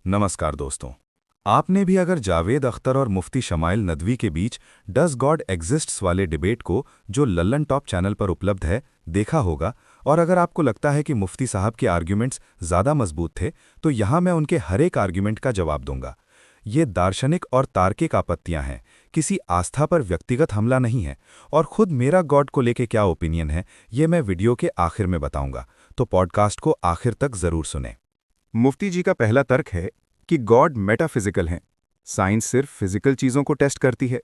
नमस्कार दोस्तों। आपने भी अगर जावेद अख्तर और मुफ्ती शमाइल नदवी के बीच डज गॉड एग्जिस्ट्स वाले डिबेट को, जो लल्लन टॉप चैनल पर उपलब्ध है, देखा होगा, और अगर आपको लगता है कि मुफ्ती साहब के आर्ग्यूमेंट्स ज़्यादा मजबूत थे, तो यहाँ मैं उनके हर एक आर्ग्यूमेंट का जवाब दूंगा। ये दार्शनिक और तार्किक आपत्तियां हैं, किसी आस्था पर व्यक्तिगत हमला नहीं है। और खुद मेरा गॉड को लेके क्या ओपिनियन है, ये मैं वीडियो के आखिर में बताऊंगा, तो पॉडकास्ट को आखिर तक ज़रूर सुनें। मुफ्ती जी का पहला तर्क है कि गॉड मेटाफिजिकल हैं। साइंस सिर्फ फिजिकल चीज़ों को टेस्ट करती है,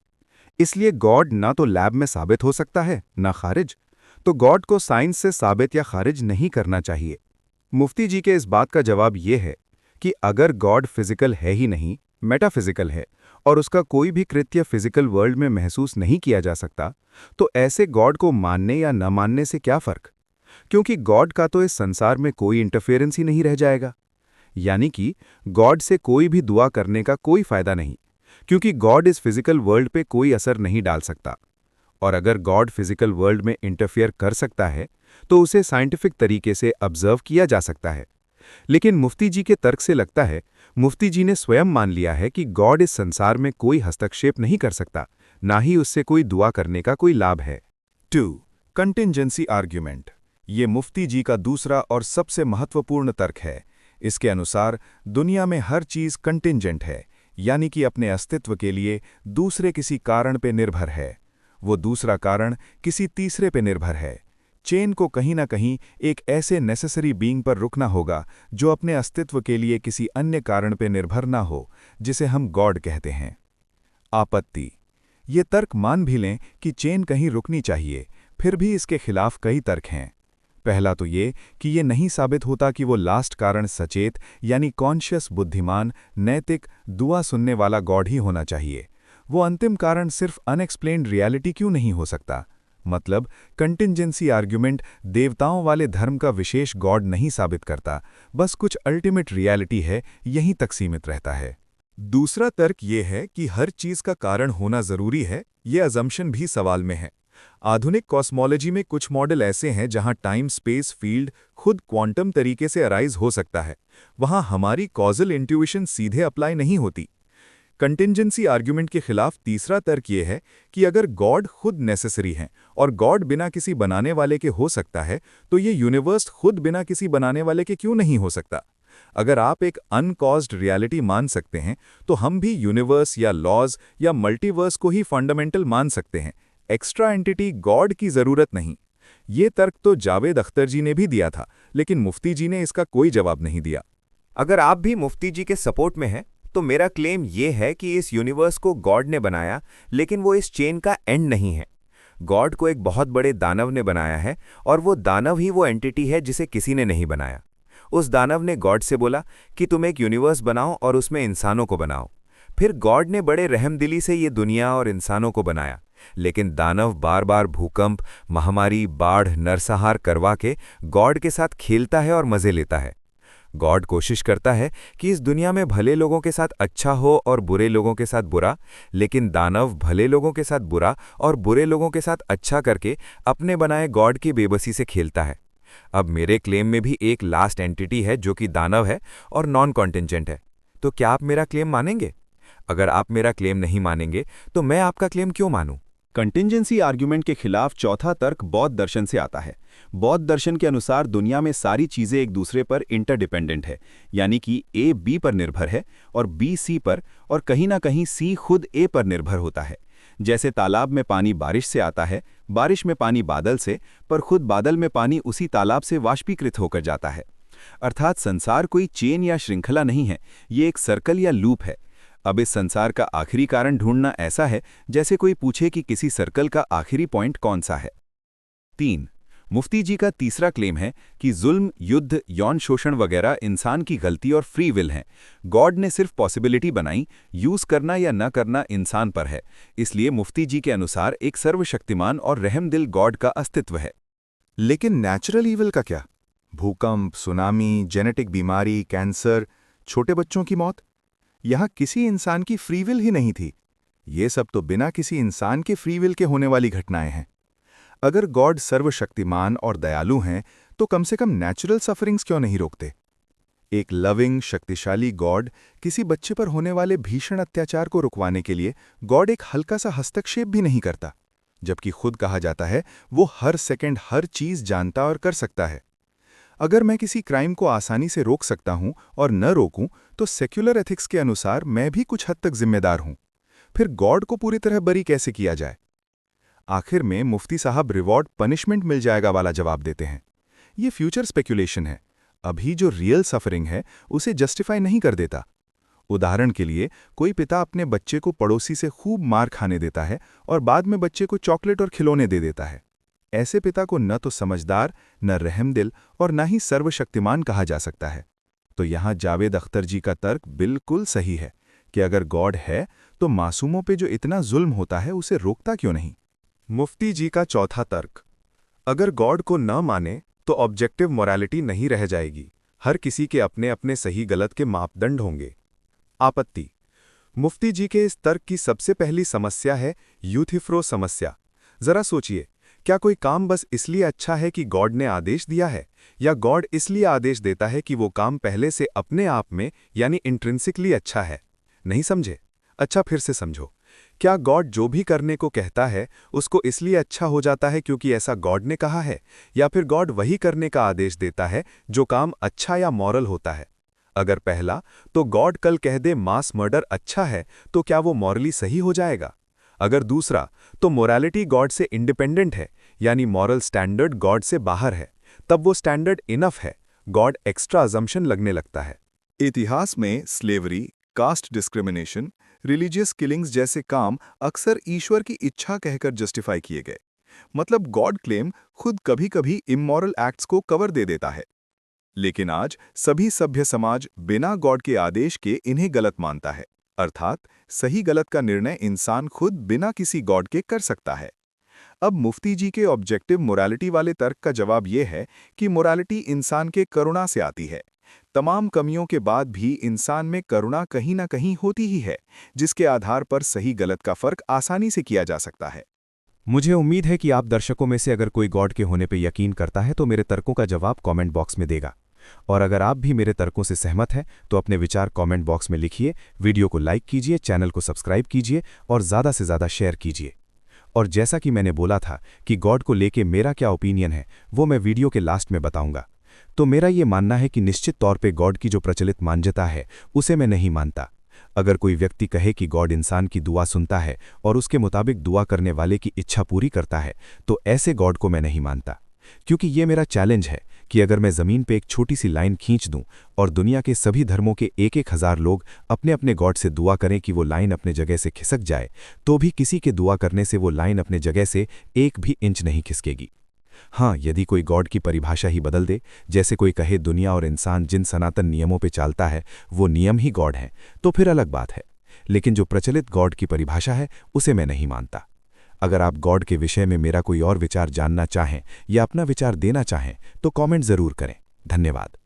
इसलिए गॉड ना तो लैब में साबित हो सकता है ना खारिज। तो गॉड को साइंस से साबित या खारिज नहीं करना चाहिए। मुफ्ती जी के इस बात का जवाब ये है कि अगर गॉड फिजिकल है ही नहीं, मेटाफिजिकल है, और उसका कोई भी कृत्य फिजिकल वर्ल्ड में महसूस नहीं किया जा सकता, तो ऐसे गॉड को मानने या न मानने से क्या फ़र्क, क्योंकि गॉड का तो इस संसार में कोई इंटरफेरेंस ही नहीं रह जाएगा। यानी कि गॉड से कोई भी दुआ करने का कोई फायदा नहीं, क्योंकि गॉड इस फिजिकल वर्ल्ड पे कोई असर नहीं डाल सकता। और अगर गॉड फिजिकल वर्ल्ड में इंटरफेयर कर सकता है, तो उसे साइंटिफिक तरीके से ऑब्जर्व किया जा सकता है। लेकिन मुफ्ती जी के तर्क से लगता है, मुफ्ती जी ने स्वयं मान लिया है कि गॉड इस संसार में कोई हस्तक्षेप नहीं कर सकता, ना ही उससे कोई दुआ करने का कोई लाभ है। 2. Contingency argument. ये मुफ्ती जी का दूसरा और सबसे महत्वपूर्ण तर्क है। इसके अनुसार दुनिया में हर चीज़ कंटिंजेंट है, यानी कि अपने अस्तित्व के लिए दूसरे किसी कारण पे निर्भर है। वो दूसरा कारण किसी तीसरे पे निर्भर है। चेन को कहीं ना कहीं एक ऐसे नेसेसरी बीइंग पर रुकना होगा जो अपने अस्तित्व के लिए किसी अन्य कारण पे निर्भर ना हो, जिसे हम गॉड कहते हैं। आपत्ति। ये तर्क मान भी लें कि चेन कहीं रुकनी चाहिए, फिर भी इसके खिलाफ कई तर्क हैं। पहला तो ये कि ये नहीं साबित होता कि वो लास्ट कारण सचेत यानी कॉन्शियस, बुद्धिमान, नैतिक, दुआ सुनने वाला गॉड ही होना चाहिए। वो अंतिम कारण सिर्फ अनएक्सप्लेन्ड रियलिटी क्यों नहीं हो सकता? मतलब कंटिंजेंसी आर्ग्यूमेंट देवताओं वाले धर्म का विशेष गॉड नहीं साबित करता, बस कुछ अल्टीमेट रियलिटी है, यहीं तक सीमित रहता है। दूसरा तर्क ये है कि हर चीज का कारण होना जरूरी है, ये अजम्पशन भी सवाल में है। आधुनिक कॉस्मोलॉजी में कुछ मॉडल ऐसे हैं जहां टाइम स्पेस फील्ड खुद क्वांटम तरीके से अराइज हो सकता है। वहां हमारी कॉजल इंट्यूशन सीधे अप्लाई नहीं होती। कंटिंजेंसी आर्ग्यूमेंट के खिलाफ तीसरा तर्क ये है कि अगर गॉड खुद नेसेसरी हैं और गॉड बिना किसी बनाने वाले के हो सकता है, तो ये यूनिवर्स खुद बिना किसी बनाने वाले के क्यों नहीं हो सकता? अगर आप एक अनकॉज्ड रियलिटी मान सकते हैं, तो हम भी यूनिवर्स या लॉज या मल्टीवर्स को ही फंडामेंटल मान सकते हैं। एक्स्ट्रा एंटिटी गॉड की जरूरत नहीं। ये तर्क तो जावेद अख्तर जी ने भी दिया था, लेकिन मुफ्ती जी ने इसका कोई जवाब नहीं दिया। अगर आप भी मुफ्ती जी के सपोर्ट में हैं, तो मेरा क्लेम ये है कि इस यूनिवर्स को गॉड ने बनाया, लेकिन वो इस चेन का एंड नहीं है। गॉड को एक बहुत बड़े दानव ने बनाया है, और वो दानव ही वो एंटिटी है जिसे किसी ने नहीं बनाया। उस दानव ने गॉड से बोला कि तुम एक यूनिवर्स बनाओ और उसमें इंसानों को बनाओ। फिर गॉड ने बड़े रहमदिली से ये दुनिया और इंसानों को बनाया, लेकिन दानव बार बार भूकंप, महामारी, बाढ़, नरसंहार करवा के गॉड के साथ खेलता है और मजे लेता है। गॉड कोशिश करता है कि इस दुनिया में भले लोगों के साथ अच्छा हो और बुरे लोगों के साथ बुरा, लेकिन दानव भले लोगों के साथ बुरा और बुरे लोगों के साथ अच्छा करके अपने बनाए गॉड की बेबसी से खेलता है। अब मेरे क्लेम में भी एक लास्ट एंटिटी है जो कि दानव है और नॉन कॉन्टिंजेंट है। तो क्या आप मेरा क्लेम मानेंगे? अगर आप मेरा क्लेम नहीं मानेंगे, तो मैं आपका क्लेम क्यों मानूं? कंटिंजेंसी आर्ग्यूमेंट के खिलाफ चौथा तर्क बौद्ध दर्शन से आता है। बौद्ध दर्शन के अनुसार दुनिया में सारी चीजें एक दूसरे पर इंटरडिपेंडेंट है, यानी कि ए बी पर निर्भर है और बी सी पर, और कहीं ना कहीं सी खुद ए पर निर्भर होता है। जैसे तालाब में पानी बारिश से आता है, बारिश में पानी बादल से, पर खुद बादल में पानी उसी तालाब से वाष्पीकृत होकर जाता है। अर्थात संसार कोई चेन या श्रृंखला नहीं है, ये एक सर्कल या लूप है। अब इस संसार का आखिरी कारण ढूंढना ऐसा है जैसे कोई पूछे कि किसी सर्कल का आखिरी पॉइंट कौन सा है। 3. मुफ्ती जी का तीसरा क्लेम है कि जुल्म, युद्ध, यौन शोषण वगैरह इंसान की गलती और फ्री विल हैं। गॉड ने सिर्फ पॉसिबिलिटी बनाई, यूज करना या न करना इंसान पर है। इसलिए मुफ्ती जी के अनुसार एक सर्वशक्तिमान और रहमदिल गॉड का अस्तित्व है। लेकिन नेचुरल ईविल का क्या? भूकंप, सुनामी, जेनेटिक बीमारी, कैंसर, छोटे बच्चों की मौत, यहाँ किसी इंसान की फ्री विल ही नहीं थी। ये सब तो बिना किसी इंसान के फ्री विल के होने वाली घटनाएं हैं। अगर गॉड सर्वशक्तिमान और दयालु हैं, तो कम से कम नेचुरल सफरिंग्स क्यों नहीं रोकते? एक लविंग शक्तिशाली गॉड किसी बच्चे पर होने वाले भीषण अत्याचार को रुकवाने के लिए गॉड एक हल्का सा हस्तक्षेप भी नहीं करता, जबकि खुद कहा जाता है वो हर सेकंड हर चीज जानता और कर सकता है। अगर मैं किसी क्राइम को आसानी से रोक सकता हूं और न रोकूं, तो सेक्युलर एथिक्स के अनुसार मैं भी कुछ हद तक जिम्मेदार हूं। फिर गॉड को पूरी तरह बरी कैसे किया जाए? आखिर में मुफ्ती साहब रिवॉर्ड पनिशमेंट मिल जाएगा वाला जवाब देते हैं। ये फ्यूचर स्पेक्यूलेशन है। अभी जो रियल सफरिंग है उसे जस्टिफाई नहीं कर देता। उदाहरण के लिए, कोई पिता अपने बच्चे को पड़ोसी से खूब मार खाने देता है और बाद में बच्चे को चॉकलेट और खिलौने दे देता है। ऐसे पिता को न तो समझदार, न रहमदिल और न ही सर्वशक्तिमान कहा जा सकता है। तो यहाँ जावेद अख्तर जी का तर्क बिल्कुल सही है कि अगर गॉड है तो मासूमों पे जो इतना जुल्म होता है उसे रोकता क्यों नहीं? मुफ्ती जी का चौथा तर्क, अगर गॉड को न माने तो ऑब्जेक्टिव मोरालिटी नहीं रह जाएगी, हर किसी के अपने अपने सही गलत के मापदंड होंगे। आपत्ति, मुफ्ती जी के इस तर्क की सबसे पहली समस्या है यूथिफ्रो समस्या। जरा सोचिए, क्या कोई काम बस इसलिए अच्छा है कि गॉड ने आदेश दिया है, या गॉड इसलिए आदेश देता है कि वो काम पहले से अपने आप में यानी इंट्रिंसिकली अच्छा है? नहीं समझे? अच्छा, फिर से समझो। क्या गॉड जो भी करने को कहता है उसको इसलिए अच्छा हो जाता है क्योंकि ऐसा गॉड ने कहा है, या फिर गॉड वही करने का आदेश देता है जो काम अच्छा या मॉरल होता है? अगर पहला, तो गॉड कल कह दे मास मर्डर अच्छा है, तो क्या वो मॉरली सही हो जाएगा? अगर दूसरा, तो मोरालिटी गॉड से इंडिपेंडेंट है, यानी मॉरल स्टैंडर्ड गॉड से बाहर है, तब वो स्टैंडर्ड इनफ है, गॉड एक्स्ट्रा अजम्पशन लगने लगता है। इतिहास में slavery, caste discrimination, religious killings जैसे काम अक्सर ईश्वर की इच्छा कहकर जस्टिफाई किए गए। मतलब गॉड क्लेम खुद कभी-कभी इमॉरल एक्ट्स को कवर दे देता है। लेकिन आज सभी सभ्य समाज बिना गॉड के आदेश के इन्हें गलत मानता है, अर्थात सही गलत का निर्णय इंसान खुद बिना किसी गॉड के कर सकता है। अब मुफ्ती जी के ऑब्जेक्टिव मोरालिटी वाले तर्क का जवाब यह है कि मोरालिटी इंसान के करुणा से आती है। तमाम कमियों के बाद भी इंसान में करुणा कहीं ना कहीं होती ही है, जिसके आधार पर सही गलत का फर्क आसानी से किया जा सकता है। मुझे उम्मीद है कि आप दर्शकों में से अगर कोई गॉड के होने पर यकीन करता है तो मेरे तर्कों का जवाब कमेंट बॉक्स में देगा। और अगर आप भी मेरे तर्कों से सहमत हैं तो अपने विचार कमेंट बॉक्स में लिखिए, वीडियो को लाइक कीजिए, चैनल को सब्सक्राइब कीजिए और ज़्यादा से ज़्यादा शेयर कीजिए। और जैसा कि मैंने बोला था कि गॉड को लेके मेरा क्या ओपिनियन है वो मैं वीडियो के लास्ट में बताऊंगा। तो मेरा ये मानना है कि निश्चित तौर पे गॉड की जो प्रचलित मान्यता है उसे मैं नहीं मानता। अगर कोई व्यक्ति कहे कि गॉड इंसान की दुआ सुनता है और उसके मुताबिक दुआ करने वाले की इच्छा पूरी करता है, तो ऐसे गॉड को मैं नहीं मानता। क्योंकि ये मेरा चैलेंज है कि अगर मैं ज़मीन पे एक छोटी सी लाइन खींच दूं और दुनिया के सभी धर्मों के 1,000 लोग अपने अपने गॉड से दुआ करें कि वो लाइन अपने जगह से खिसक जाए, तो भी किसी के दुआ करने से वो लाइन अपने जगह से 1 भी इंच नहीं खिसकेगी। हाँ, यदि कोई गॉड की परिभाषा ही बदल दे, जैसे कोई कहे दुनिया और इंसान जिन सनातन नियमों पे चालता है वो नियम ही गॉड हैं, तो फिर अलग बात है। लेकिन जो प्रचलित गॉड की परिभाषा है उसे मैं नहीं मानता। अगर आप गॉड के विषय में मेरा कोई और विचार जानना चाहें या अपना विचार देना चाहें तो कमेंट ज़रूर करें। धन्यवाद।